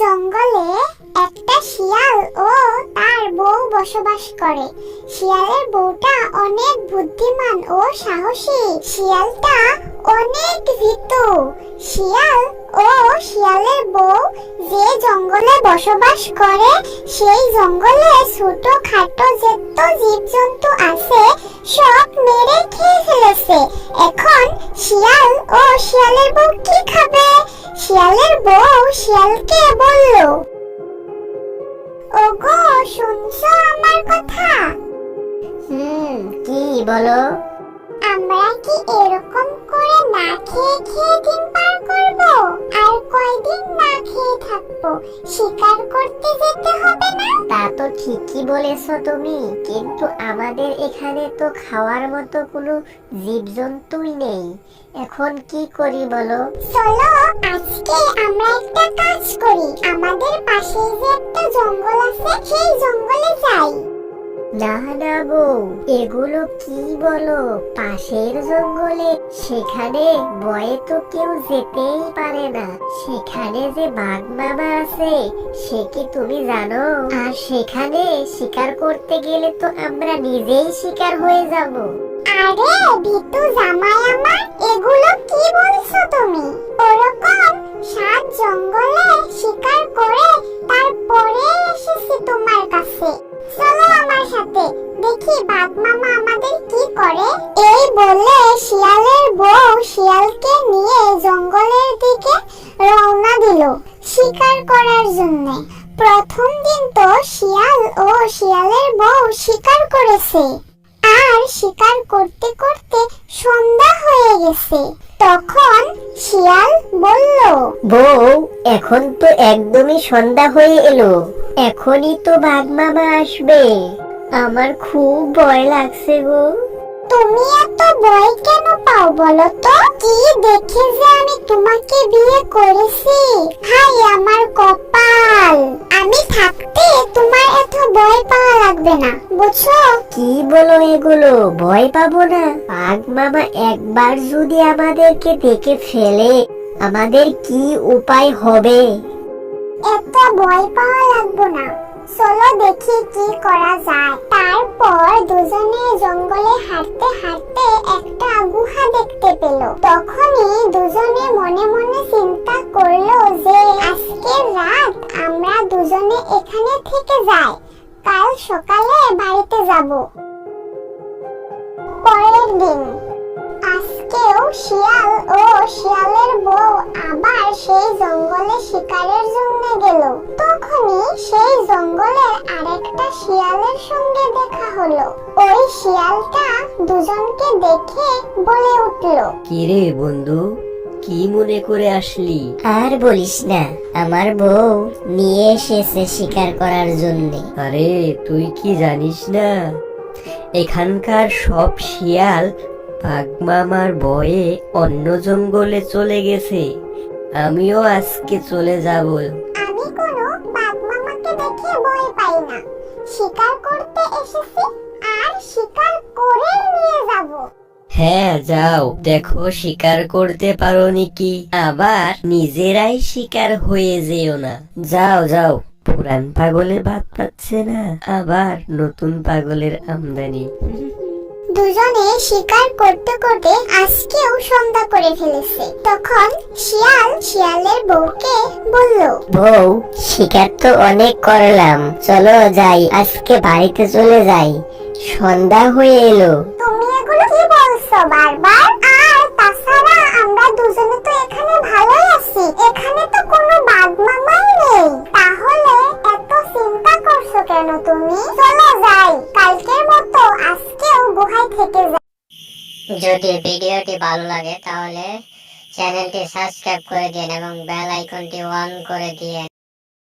জঙ্গলে একটা শিয়াল ও তার বউ বসবাস করে। শিয়ালের বউটা অনেক বুদ্ধিমান ও সাহসী। শিয়ালটা অনেক ভীতু। শিয়াল ও শিয়ালের বউ যে জঙ্গলে বসবাস করে সেই জঙ্গলে ছোট খাটো যত জীবজন্তু আছে সব মেরে খেয়ে ফেলেছে। এখন শিয়াল ও শিয়ালের বউ কি খাবে? শিয়ালের বউ শিয়ালকে বলল, ওগো শুনছো আমার কথা? কি বলো? আমরা কি এরকম করে না খেয়ে খেয়ে দিন পার করব? আর কয়দিন না খেয়ে থাকবো? শিকার করতে যেতে হবে না? তা তো ঠিকই বলেছো তুমি, কিন্তু আমাদের এখানে তো খাওয়ার মতো কোনো জীবজন্তুই নেই। এখন কি করি বলো? চলো আজকে আমরা একটা কাজ করি, আমাদের পাশে যে একটা জঙ্গল আছে সেই জঙ্গলে যাই। না না বউ, এগুলো কি বলো? পাশের জঙ্গলে? সেখানে ভয়ে তো কেউ যেতেই পারে না। সেখানে যে বাঘ মামা আছে সে কি তুমি জানো? আর সেখানে শিকার করতে গেলে তো আমরা নিজেই শিকার হয়ে যাব। আরে ভিতু জামাই আমার, এগুলো কি বলছো তুমি? ওরকম সাত জঙ্গলে শিকার করে তারপরে এসেছি তোমার কাছে। চলো আমার সাথে, দেখি বাঘ মামা আমাদের কি করে। এই বলে শিয়ালের বউ শিয়ালকে নিয়ে জঙ্গলের দিকে রওনা দিল শিকার করার জন্য। প্রথম দিন তো শিয়াল ও শিয়ালের বউ শিকার করেছে, আর শিকার করতে করতে সন্ধ্যা হয়ে গেছে। তখন শিয়াল বলল, বউ, এখন তো একদমই সন্ধ্যা হয়ে এলো, এখনই তো বাঘ মামা আসবে। আমার খুব ভয় লাগছে গো। তুমি এত ভয় কেন পাও বলো তো? কি দেখে যে আমি তোমাকে বিয়ে করেছি, হাই আমার কপাল। আমি থাকতে তোমার এত ভয় পাওয়া লাগবে না, বুঝছো? কি বলো এগুলো? ভয় পাবো না? বাঘ মামা একবার যদি আমাদেরকে দেখে ফেলে আমাদের কি উপায় হবে? এত ভয় পাওয়া লাগবে না, চলো দেখি কি করা যায়। তারপর দুজনে জঙ্গলে হাঁটতে হাঁটতে একটা গুহা দেখতে পেল। তখনই দুজনে মনে মনে চিন্তা করলো যে আজকে রাত আমরা দুজনে এখানে থেকে যাই, কাল সকালে বাড়িতে যাব। পরের দিন আজকেও শিয়াল ও শিয়ালের বউ আবার সেই জঙ্গলে শিকারের জন্য গেল। তখনই সেই জঙ্গলের আরেকটা শিয়ালের সঙ্গে দেখা হলো। ওই শিয়ালটা দুজনকে দেখে বলে উঠল, কিরে বন্ধু, কি মনে করে আসলি? আর বলিস না, আমার বউ নিয়ে এসেছে শিকার করার জন্য। আরে তুই কি জানিস না, এখানকার সব শিয়াল বাঘ মামার ভয়ে অন্য জঙ্গলে চলে গেছে। আমিও আজকে চলে যাব। আমি কোনো বাঘ মামাকে দেখে ভয় পাই না, শিকার করতে এসেছি আর শিকার করে নিয়ে যাব। হ্যাঁ যাও, দেখো শিকার করতে পারো নাকি, আবার নিজেরাই শিকার হয়ে যেও না। যাও যাও, পুরান পাগলের ভাত পাচ্ছে না, আবার নতুন পাগলের আমদানি। দুজনে শিকার করতে করতে আজকেও সন্ধ্যা করে ফেলেছে। তখন শিয়াল শিয়ালের বউকে বলল, বউ, শিকার তো অনেক করলাম, চলো যাই, আজকে বাড়িতে চলে যাই, সন্ধ্যা হয়ে এলো। তুমি এগুলো কি বলছো বারবার? আর তাছাড়া আমরা দুজনে তো এখানে ভালোই আছি, এখানে তো কোনো বাঘ মামাই নেই, তাহলে এত চিন্তা করছো কেন তুমি? চলো যাই, কালকের মতো আজকেও গুহায় থেকে যাই। যদি ভিডিওটি ভালো লাগে তাহলে চ্যানেলটি সাবস্ক্রাইব করে দিন এবং বেল আইকনটি অন করে দিন।